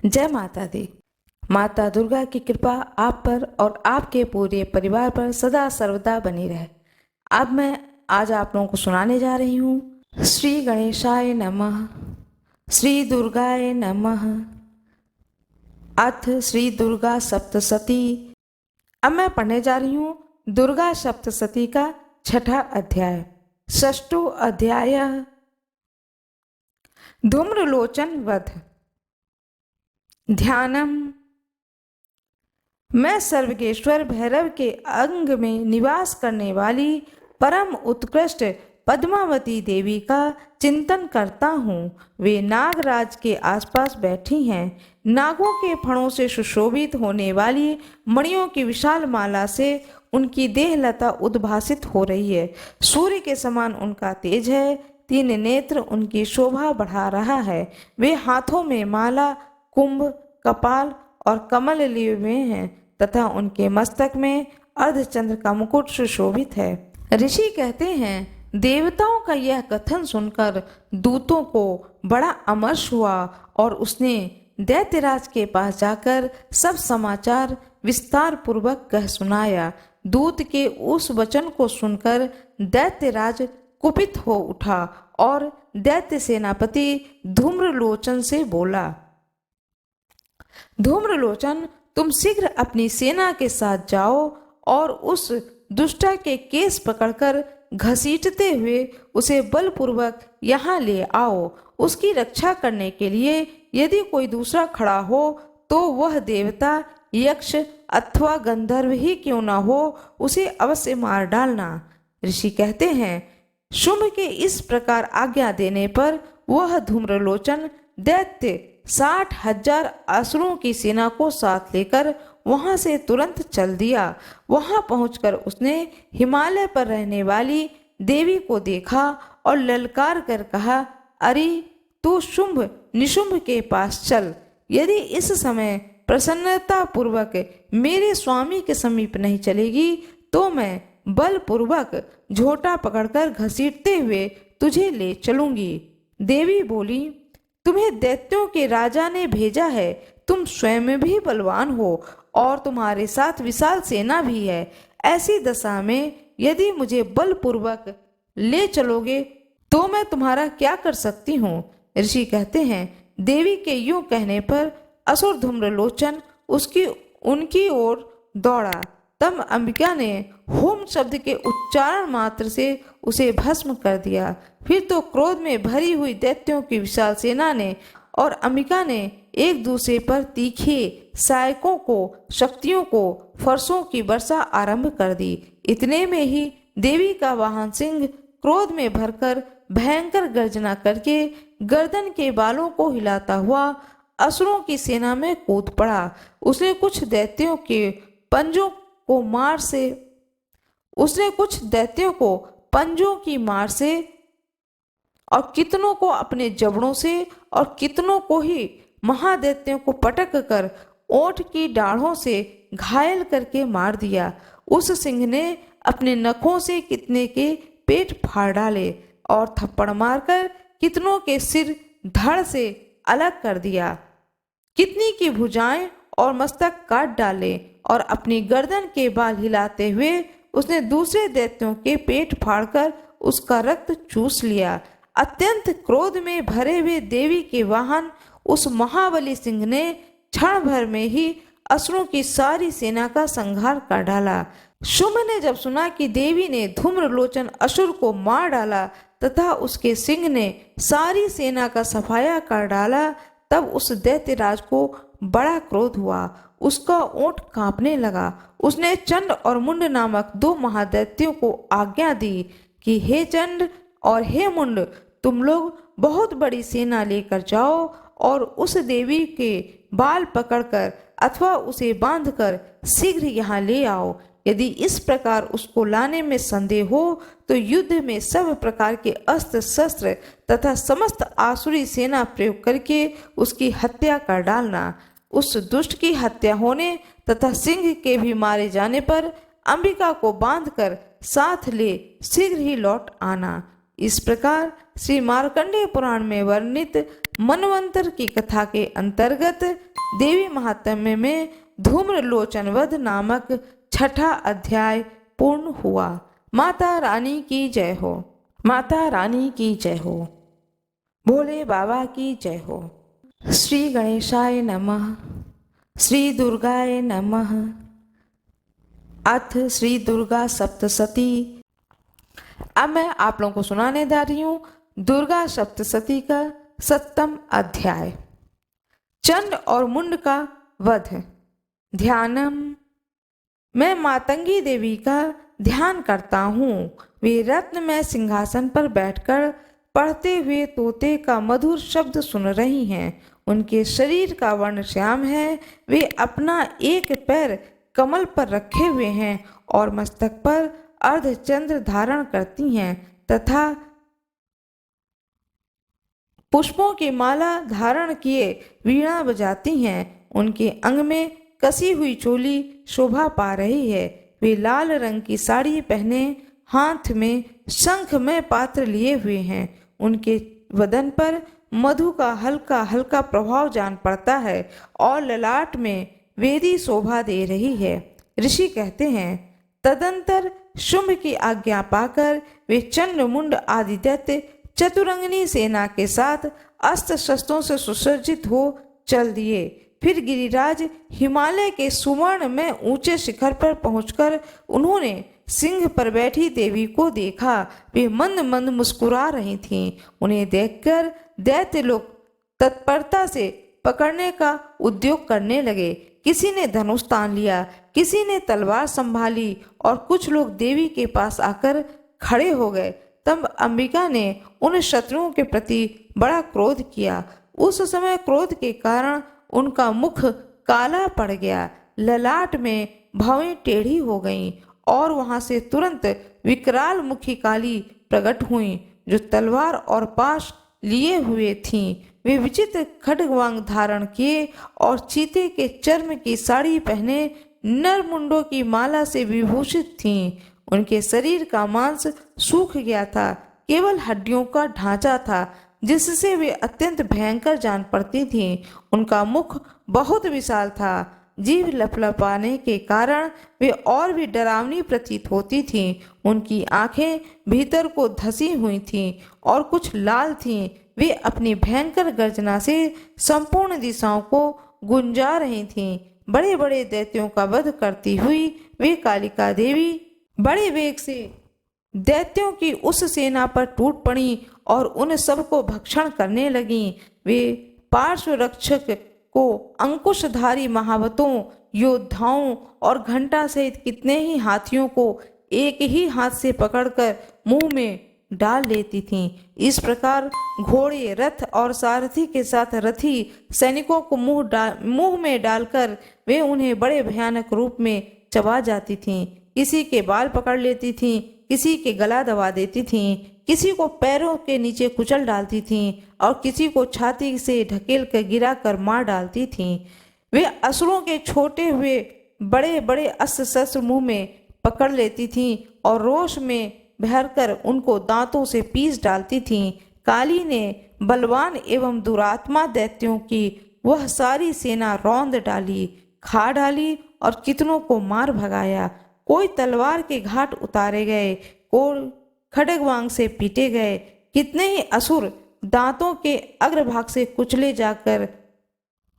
जय माता दी। माता दुर्गा की कृपा आप पर और आपके पूरे परिवार पर सदा सर्वदा बनी रहे। अब मैं आज आप लोगों को सुनाने जा रही हूँ श्री गणेशाय नमः, श्री दुर्गाय नमः, अथ श्री दुर्गा सप्तशती। अब मैं पढ़ने जा रही हूँ दुर्गा सप्तशती का छठा अध्याय। षष्ठो अध्याय धूम्रलोचन वध। ध्यानम। मैं सर्वगेश्वर भैरव के अंग में निवास करने वाली परम उत्कृष्ट पद्मावती देवी का चिंतन करता हूँ। वे नागराज के आसपास बैठी हैं। नागों के फणों से सुशोभित होने वाली मणियों की विशाल माला से उनकी देहलता उद्भासित हो रही है। सूर्य के समान उनका तेज है। 3 नेत्र उनकी शोभा बढ़ा रहा है। वे हाथों में माला, कुंभ, कपाल और कमल लिए हुए हैं तथा उनके मस्तक में अर्धचंद्र का मुकुट सुशोभित है। ऋषि कहते हैं, देवताओं का यह कथन सुनकर दूतों को बड़ा अमर्ष हुआ और उसने दैत्यराज के पास जाकर सब समाचार विस्तार पूर्वक कह सुनाया। दूत के उस वचन को सुनकर दैत्यराज कुपित हो उठा और दैत्य सेनापति धूम्रलोचन से बोला, धूम्रलोचन, तुम शीघ्र अपनी सेना के साथ जाओ और उस दुष्टा के केस पकड़कर घसीटते हुए उसे बलपूर्वक यहाँ ले आओ। उसकी रक्षा करने के लिए यदि कोई दूसरा खड़ा हो तो वह देवता, यक्ष अथवा गंधर्व ही क्यों न हो, उसे अवश्य मार डालना। ऋषि कहते हैं, शुंभ के इस प्रकार आज्ञा देने पर वह धूम्रलोचन दैत्य 60,000 असुरों की सेना को साथ लेकर वहां से तुरंत चल दिया। वहां पहुंचकर उसने हिमालय पर रहने वाली देवी को देखा और ललकार कर कहा, अरे तू शुंभ निशुंभ के पास चल। यदि इस समय प्रसन्नता पूर्वक मेरे स्वामी के समीप नहीं चलेगी तो मैं बलपूर्वक झोटा पकड़कर घसीटते हुए तुझे ले चलूंगी। देवी बोली, तुम्हें दैत्यों के राजा ने भेजा है। तुम स्वयं भी बलवान हो और तुम्हारे साथ विशाल सेना भी है। ऐसी दशा में यदि मुझे बलपूर्वक ले चलोगे तो मैं तुम्हारा क्या कर सकती हूँ। ऋषि कहते हैं, देवी के यूं कहने पर असुर धूम्रलोचन उनकी ओर दौड़ा। तब अंबिका ने होम शब्द के उच्चारण मात्र से उसे भस्म कर दिया। फिर तो क्रोध में भरी हुई दैत्यों की विशाल सेना ने और अंबिका ने एक दूसरे पर तीखे सहायकों को, शक्तियों को, फरसों की वर्षा आरंभ कर दी। इतने में ही देवी का वाहन सिंह क्रोध में भरकर भयंकर गर्जना करके गर्दन के बालों को हिलाता हुआ असुरों की सेना में कूद पड़ा। उसने कुछ दैत्यों को पंजों की मार से और कितनों को अपने जबड़ों से और कितनों को ही महादैत्यों को पटक कर ओंठ की दाढ़ों से घायल करके मार दिया। उस सिंह ने अपने नखों से कितने के पेट फाड़ डाले और थप्पड़ मारकर कितनों के सिर धड़ से अलग कर दिया। कितनी की भुजाएं और मस्तक काट डाले और अपनी गर्दन के बाल हिलाते हुए उसने दूसरे दैत्यों के पेट फाड़कर उसका रक्त चूस लिया। अत्यंत क्रोध में भरे हुए देवी के वाहन उस महाबली सिंह ने क्षण भर में ही असुरों की सारी सेना का संहार कर डाला। शुंभ ने जब सुना कि देवी ने धूम्रलोचन असुर को मार डाला तथा उसके सिंह ने सारी सेना का सफाया कर डाला, तब उस दैत्यराज को बड़ा क्रोध हुआ। उसका ओंठ कांपने लगा। उसने चंड और मुंड नामक 2 महादैत्यों को आज्ञा दी कि हे चंड और हे मुंड, तुम लोग बहुत बड़ी सेना लेकर जाओ और उस देवी के बाल पकड़कर अथवा उसे बांधकर शीघ्र यहाँ ले आओ। यदि इस प्रकार उसको लाने में संदेह हो तो युद्ध में सब प्रकार के अस्त्र शस्त्र तथा समस्त आसुरी सेना प्रयोग करके उसकी हत्या कर डालना। उस दुष्ट की हत्या होने तथा सिंह के भी मारे जाने पर अंबिका को बांधकर साथ ले शीघ्र ही लौट आना। इस प्रकार श्री मार्कंडेय पुराण में वर्णित मनवंतर की कथा के अंतर्गत देवी महात्म्य में धूम्रलोचन वध नामक 6ठा अध्याय पूर्ण हुआ। माता रानी की जय हो। माता रानी की जय हो। भोले बाबा की जय हो। श्री गणेशाय नमः। श्री दुर्गाय नमः। अथ श्री दुर्गा सप्तशती। अब मैं आप लोगों को सुनाने जा रही हूँ दुर्गा सप्तशती का 7वां अध्याय, चंड और मुंड का वध। ध्यानम। मैं मातंगी देवी का ध्यान करता हूँ। वे रत्नमय सिंहासन पर बैठकर पढ़ते हुए तोते का मधुर शब्द सुन रही हैं। उनके शरीर का वर्ण श्याम है। वे अपना एक पैर कमल पर रखे हुए हैं और मस्तक पर अर्धचंद्र धारण करती हैं तथा पुष्पों की माला धारण किए वीणा बजाती हैं। उनके अंग में कसी हुई चोली शोभा पा रही है। वे लाल रंग की साड़ी पहने हाथ में शंख में पात्र लिए हुए हैं। उनके वदन पर मधु का हल्का हल्का प्रभाव जान पड़ता है और ललाट में वेदी शोभा दे रही है। ऋषि कहते हैं, तदंतर शुंभ की आज्ञा पाकर वे चंड मुंड आदि दैत्य चतुरंगिनी सेना के साथ अस्त्र शस्त्रों से सुसज्जित हो चल दिए। फिर गिरिराज हिमालय के सुवर्ण में ऊंचे शिखर पर पहुंचकर उन्होंने सिंह पर बैठी देवी को देखा। वे मंद मंद मुस्कुरा रही थीं। उन्हें देखकर दैत्य लोग तत्परता से पकड़ने का उद्योग करने लगे। किसी ने धनुष तान लिया, किसी ने तलवार संभाली और कुछ लोग देवी के पास आकर खड़े हो गए। तब अंबिका ने उन शत्रुओं के प्रति बड़ा क्रोध किया। उस समय क्रोध के कारण उनका मुख काला पड़ गया, ललाट में भवें टेढ़ी हो गईं और वहां से तुरंत विकराल मुखी काली प्रकट हुई जो तलवार और पाश लिए हुए थीं। वे विचित्र खड्गवांग धारण किए और चीते के चर्म की साड़ी पहने नरमुंडों की माला से विभूषित थीं। उनके शरीर का मांस सूख गया था, केवल हड्डियों का ढांचा था जिससे वे अत्यंत भयंकर जान पड़ती थीं। उनका मुख बहुत विशाल था, जीभ लपलपाने के कारण वे और भी डरावनी प्रतीत होती थीं। उनकी आंखें भीतर को धसी हुई थीं और कुछ लाल थीं। वे अपनी भयंकर गर्जना से संपूर्ण दिशाओं को गुंजा रही थीं। बड़े बड़े दैत्यों का वध करती हुई वे कालिका देवी बड़े वेग से दैत्यों की उस सेना पर टूट पड़ी और उन सबको भक्षण करने लगीं। वे पार्श्व रक्षक को अंकुशधारी महावतों, योद्धाओं और घंटा सहित कितने ही हाथियों को एक ही हाथ से पकड़कर मुंह में डाल लेती थीं। इस प्रकार घोड़े, रथ और सारथी के साथ रथी सैनिकों को मुंह में डालकर वे उन्हें बड़े भयानक रूप में चबा जाती थीं। किसी के बाल पकड़ लेती थीं, किसी के गला दबा देती थीं, किसी को पैरों के नीचे कुचल डालती थीं और किसी को छाती से ढकेल कर गिरा कर मार डालती थीं। वे असुरों के छोटे हुए बड़े बड़े अस्त्र शस्त्र मुंह में पकड़ लेती थीं और रोष में भरकर उनको दांतों से पीस डालती थीं। काली ने बलवान एवं दुरात्मा दैत्यों की वह सारी सेना रौंद डाली, खा डाली और कितनों को मार भगाया। कोई तलवार के घाट उतारे गए, कोई खड्गवांग से पीटे गए। कितने ही असुर दांतों के अग्रभाग से कुचले जाकर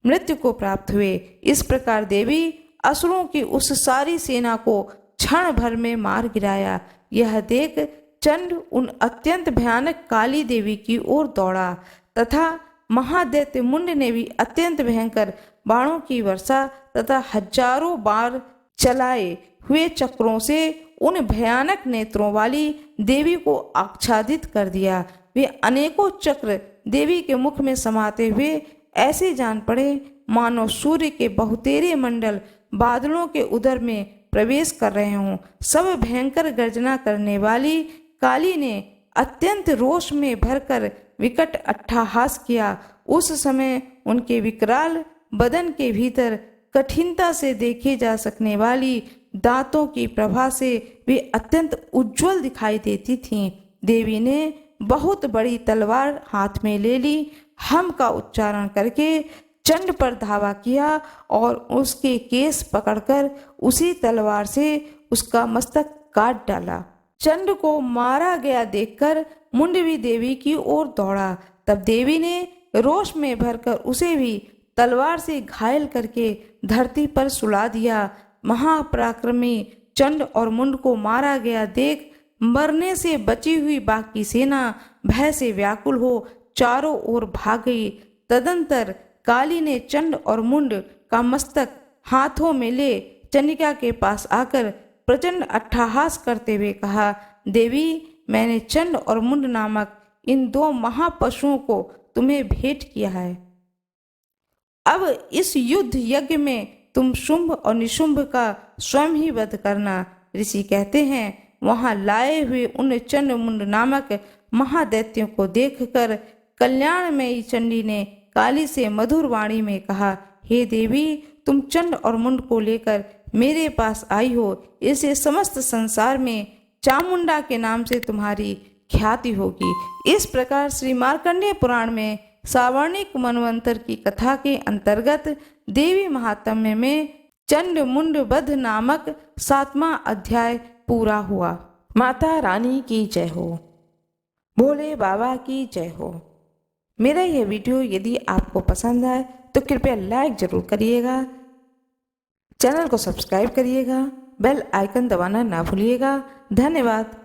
मृत्यु को प्राप्त हुए। इस प्रकार देवी असुरों की उस सारी सेना को क्षण भर में मार गिराया। यह देख चंड उन अत्यंत भयानक काली देवी की ओर दौड़ा तथा महादैत्य मुंड ने भी अत्यंत भयंकर बाणों की वर्षा तथा हजारों बार चलाए हुए चक्रों से उन भयानक नेत्रों वाली देवी को आच्छादित कर दिया। वे अनेकों चक्र देवी के मुख में समाते हुए ऐसे जान पड़े मानो सूर्य के बहुतेरे मंडल बादलों के उदर में प्रवेश कर रहे हों। सब भयंकर गर्जना करने वाली काली ने अत्यंत रोष में भरकर विकट अट्टहास किया। उस समय उनके विकराल बदन के भीतर कठिनता से देखे जा सकने वाली दांतों की प्रभा से वे अत्यंत उज्जवल दिखाई देती थीं। देवी ने बहुत बड़ी तलवार हाथ में ले ली हम का उच्चारण करके चंड पर धावा किया और उसके केस पकड़कर उसी तलवार से उसका मस्तक काट डाला। चंड को मारा गया देखकर मुंडवी देवी की ओर दौड़ा। तब देवी ने रोष में भरकर उसे भी तलवार से घायल करके धरती पर सुला दिया। महापराक्रमी चंड और मुंड को मारा गया देख मरने से बची हुई बाकी सेना भय से व्याकुल हो चारों ओर भाग गई। तदंतर काली ने चंड और मुंड का मस्तक हाथों में ले चंडिका के पास आकर प्रचंड अट्टहास करते हुए कहा, देवी, मैंने चंड और मुंड नामक इन दो महापशुओं को तुम्हें भेंट किया है। अब इस युद्ध यज्ञ में तुम शुंभ और निशुंभ का स्वयं ही वध करना। ऋषि कहते हैं, वहां लाए हुए उन चंड मुंड नामक महादैत्यों को देखकर कल्याणमयी चंडी ने काली से मधुर वाणी में कहा, हे देवी, तुम चंड और मुंड को लेकर मेरे पास आई हो, इससे समस्त संसार में चामुंडा के नाम से तुम्हारी ख्याति होगी। इस प्रकार श्री मार्कंडेय पुराण में सावर्णिक मनवंतर की कथा के अंतर्गत देवी महात्म्य में चंड मुंड वध नामक 7वां अध्याय पूरा हुआ। माता रानी की जय हो, भोले बाबा की जय हो। मेरा यह वीडियो यदि आपको पसंद आए तो कृपया लाइक जरूर करिएगा, चैनल को सब्सक्राइब करिएगा, बेल आइकन दबाना ना भूलिएगा। धन्यवाद।